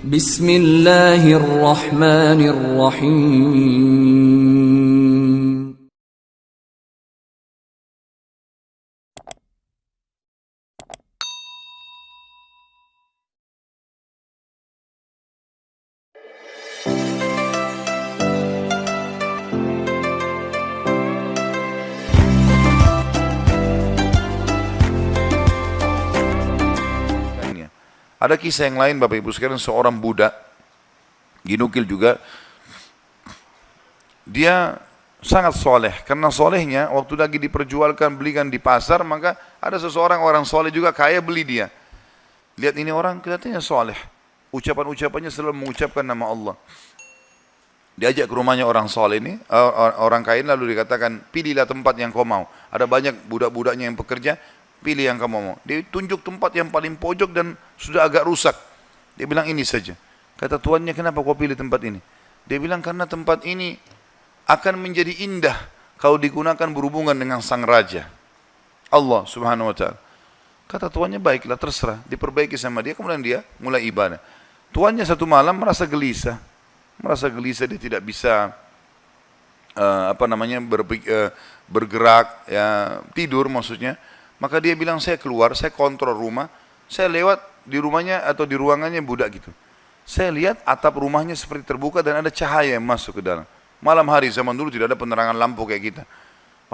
Bismillahirrahmanirrahim. Ada kisah yang lain Bapak Ibu sekalian, seorang budak, dinukil juga, dia sangat soleh. Karena solehnya, waktu lagi diperjualkan, belikan di pasar, maka ada seseorang orang soleh juga kaya beli dia. Lihat ini orang kelihatannya soleh, ucapan-ucapannya selalu mengucapkan nama Allah. Diajak ke rumahnya orang soleh ini, orang kaya, lalu dikatakan, pilihlah tempat yang kau mau. Ada banyak budak-budaknya yang pekerja, pilih yang kamu mau. Dia tunjuk tempat yang paling pojok dan sudah agak rusak. Dia bilang ini saja. Kata tuannya, kenapa kau pilih tempat ini? Dia bilang karena tempat ini akan menjadi indah kalau digunakan berhubungan dengan sang raja, Allah subhanahu wa ta'ala. Kata tuannya, baiklah terserah. Diperbaiki sama dia, kemudian dia mulai ibadah. Tuannya satu malam merasa gelisah. Dia tidak bisa bergerak, ya, tidur maksudnya. Maka dia bilang, saya keluar, saya kontrol rumah, saya lewat di rumahnya atau di ruangannya budak gitu. Saya lihat atap rumahnya seperti terbuka dan ada cahaya yang masuk ke dalam. Malam hari, zaman dulu tidak ada penerangan lampu kayak kita.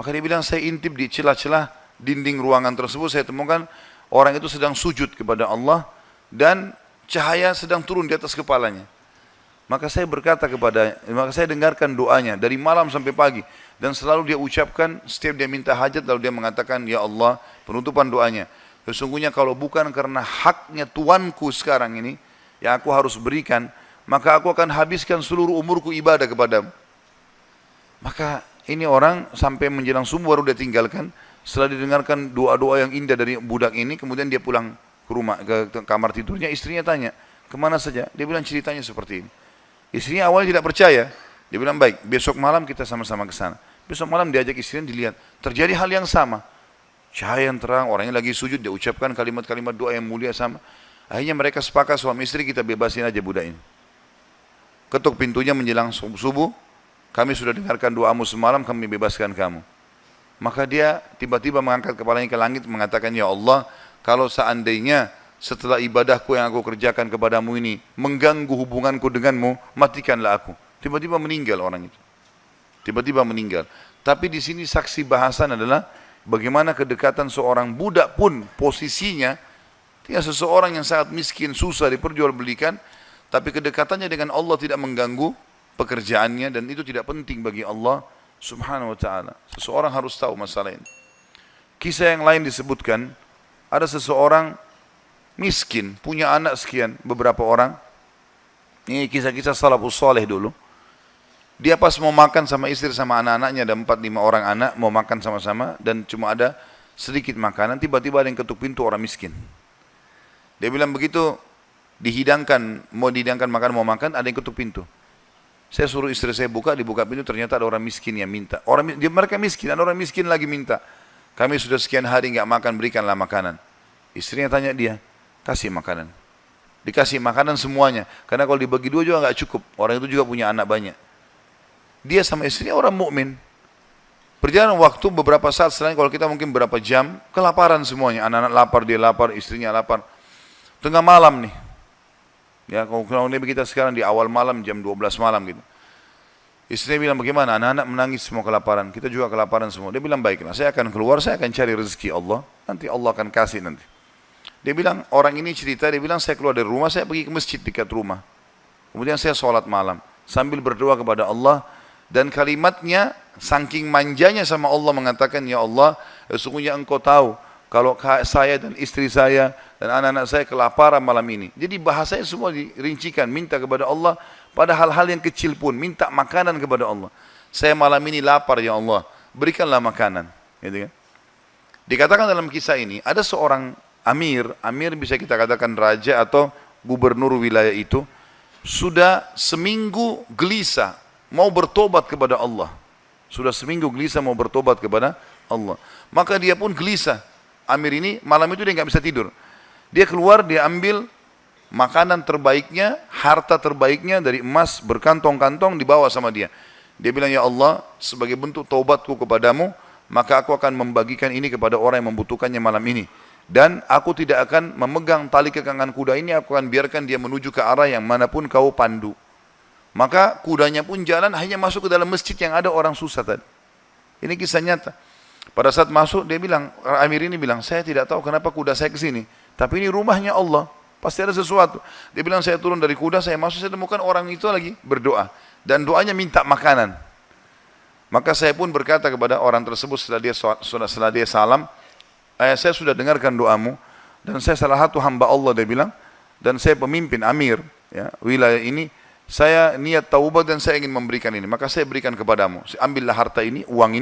Maka dia bilang, saya intip di celah-celah dinding ruangan tersebut, saya temukan orang itu sedang sujud kepada Allah dan cahaya sedang turun di atas kepalanya. Maka saya dengarkan doanya dari malam sampai pagi. Dan selalu dia ucapkan, setiap dia minta hajat, lalu dia mengatakan, ya Allah, penutupan doanya, sesungguhnya kalau bukan karena haknya Tuanku sekarang ini, yang aku harus berikan, maka aku akan habiskan seluruh umurku ibadah kepadamu. Maka ini orang sampai menjelang subuh baru dia tinggalkan. Setelah didengarkan doa-doa yang indah dari budak ini, kemudian dia pulang ke rumah, ke kamar tidurnya. Istrinya tanya, kemana saja? Dia bilang ceritanya seperti ini. Istrinya awalnya tidak percaya. Dia bilang, baik, besok malam kita sama-sama ke sana. Besok malam diajak istrinya, dilihat. Terjadi hal yang sama. Cahaya yang terang, orangnya lagi sujud, dia ucapkan kalimat-kalimat doa yang mulia sama. Akhirnya mereka sepakat suami istri, kita bebasin aja budak ini. Ketuk pintunya menjelang subuh, kami sudah dengarkan doamu semalam, kami bebaskan kamu. Maka dia tiba-tiba mengangkat kepalanya ke langit, mengatakan, ya Allah, kalau seandainya setelah ibadahku yang aku kerjakan kepadamu ini mengganggu hubunganku denganmu, matikanlah aku. Tiba-tiba meninggal orang itu. Tiba-tiba meninggal. Tapi di sini saksi bahasan adalah bagaimana kedekatan seorang budak pun posisinya, dia seseorang yang sangat miskin, susah diperjualbelikan, tapi kedekatannya dengan Allah tidak mengganggu pekerjaannya, dan itu tidak penting bagi Allah subhanahu wa ta'ala. Seseorang harus tahu masalah ini. Kisah yang lain disebutkan, ada seseorang miskin, punya anak sekian, beberapa orang. Ini kisah-kisah salafus saleh dulu. Dia pas mau makan sama istri sama anak-anaknya, ada 4-5 orang anak, mau makan sama-sama, dan cuma ada sedikit makanan, tiba-tiba ada yang ketuk pintu, orang miskin. Dia bilang begitu, mau dihidangkan makanan, mau makan, ada yang ketuk pintu. Saya suruh istri saya buka, dibuka pintu, ternyata ada orang miskin yang minta. Mereka miskin, ada orang miskin lagi minta. Kami sudah sekian hari nggak makan, berikanlah makanan. Istrinya tanya dia, kasih makanan. Dikasih makanan semuanya. Karena kalau dibagi dua juga nggak cukup. Orang itu juga punya anak banyak. Dia sama istrinya orang mukmin. Berjalan waktu beberapa saat setelah kalau kita mungkin berapa jam, kelaparan semuanya. Anak-anak lapar, dia lapar, istrinya lapar. Tengah malam nih. Ya, kalau kita sekarang di awal malam, jam 12 malam gitu. Istrinya bilang, bagaimana? Anak-anak menangis semua kelaparan. Kita juga kelaparan semua. Dia bilang, baiklah, saya akan keluar, saya akan cari rezeki Allah. Nanti Allah akan kasih nanti. Dia bilang, orang ini cerita, dia bilang, saya keluar dari rumah, saya pergi ke masjid dekat rumah. Kemudian saya sholat malam, sambil berdoa kepada Allah, dan kalimatnya, saking manjanya sama Allah mengatakan, ya Allah, sesungguhnya engkau tahu, kalau saya dan istri saya, dan anak-anak saya kelaparan malam ini. Jadi bahasanya semua dirincikan, minta kepada Allah, pada hal-hal yang kecil pun, minta makanan kepada Allah. Saya malam ini lapar ya Allah, berikanlah makanan. Gitu kan? Dikatakan dalam kisah ini, ada seorang amir bisa kita katakan raja atau gubernur wilayah itu, sudah seminggu gelisah, mau bertobat kepada Allah. Sudah seminggu gelisah mau bertobat kepada Allah. Maka dia pun gelisah. Amir ini malam itu dia nggak bisa tidur. Dia keluar, dia ambil makanan terbaiknya, harta terbaiknya dari emas berkantong-kantong dibawa sama dia. Dia bilang, ya Allah, sebagai bentuk taubatku kepadamu, maka aku akan membagikan ini kepada orang yang membutuhkannya malam ini. Dan aku tidak akan memegang tali kekangan kuda ini, aku akan biarkan dia menuju ke arah yang manapun kau pandu. Maka kudanya pun jalan hanya masuk ke dalam masjid yang ada orang susah tadi. Ini kisah nyata. Pada saat masuk dia bilang, Amir ini bilang, saya tidak tahu kenapa kuda saya ke sini, tapi ini rumahnya Allah, pasti ada sesuatu. Dia bilang, saya turun dari kuda, saya masuk, saya temukan orang itu lagi berdoa. Dan doanya minta makanan. Maka saya pun berkata kepada orang tersebut setelah dia salam, saya sudah dengarkan doamu, dan saya salah satu hamba Allah, dia bilang, dan saya pemimpin Amir ya, wilayah ini, saya niat taubat dan saya ingin memberikan ini, maka saya berikan kepadamu. Ambillah harta ini, uang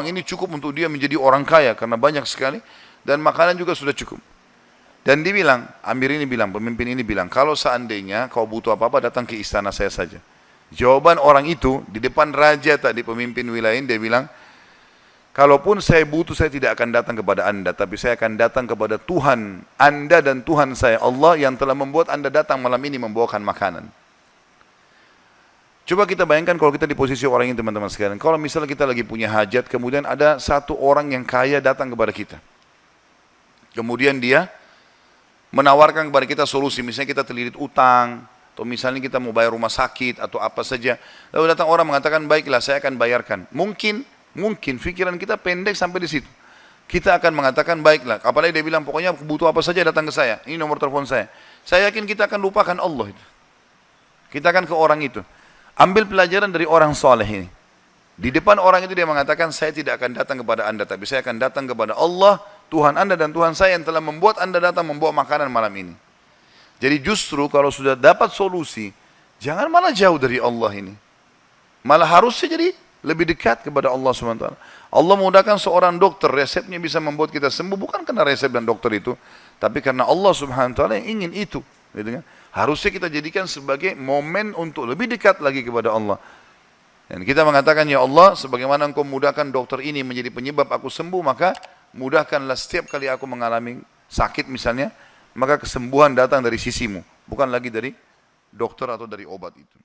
ini cukup untuk dia menjadi orang kaya karena banyak sekali, dan makanan juga sudah cukup. Dan dia bilang, Amir ini bilang, pemimpin ini bilang, kalau seandainya kau butuh apa-apa datang ke istana saya saja. Jawaban orang itu di depan raja tadi, pemimpin wilayah ini, dia bilang, kalaupun saya butuh, saya tidak akan datang kepada anda, tapi saya akan datang kepada Tuhan anda dan Tuhan saya, Allah yang telah membuat anda datang malam ini membawakan makanan. Coba kita bayangkan kalau kita di posisi orang ini, teman-teman sekalian. Kalau misalnya kita lagi punya hajat, kemudian ada satu orang yang kaya datang kepada kita. Kemudian dia menawarkan kepada kita solusi, misalnya kita terlilit utang, atau misalnya kita mau bayar rumah sakit, atau apa saja. Lalu datang orang mengatakan, baiklah saya akan bayarkan. Mungkin pikiran kita pendek sampai di situ. Kita akan mengatakan, baiklah. Apalagi dia bilang, pokoknya butuh apa saja datang ke saya. Ini nomor telepon saya. Saya yakin kita akan lupakan Allah itu. Kita akan ke orang itu. Ambil pelajaran dari orang soleh ini. Di depan orang itu dia mengatakan, saya tidak akan datang kepada anda, tapi saya akan datang kepada Allah, Tuhan anda dan Tuhan saya yang telah membuat anda datang membawa makanan malam ini. Jadi justru kalau sudah dapat solusi, jangan malah jauh dari Allah ini. Malah harusnya jadi lebih dekat kepada Allah SWT. Allah mudahkan seorang dokter, resepnya bisa membuat kita sembuh, bukan karena resep dan dokter itu, tapi karena Allah SWT yang ingin itu. Gitu kan? Harusnya kita jadikan sebagai momen untuk lebih dekat lagi kepada Allah. Dan kita mengatakan, ya Allah, sebagaimana engkau mudahkan dokter ini menjadi penyebab aku sembuh, maka mudahkanlah setiap kali aku mengalami sakit misalnya, maka kesembuhan datang dari sisimu, bukan lagi dari dokter atau dari obat itu.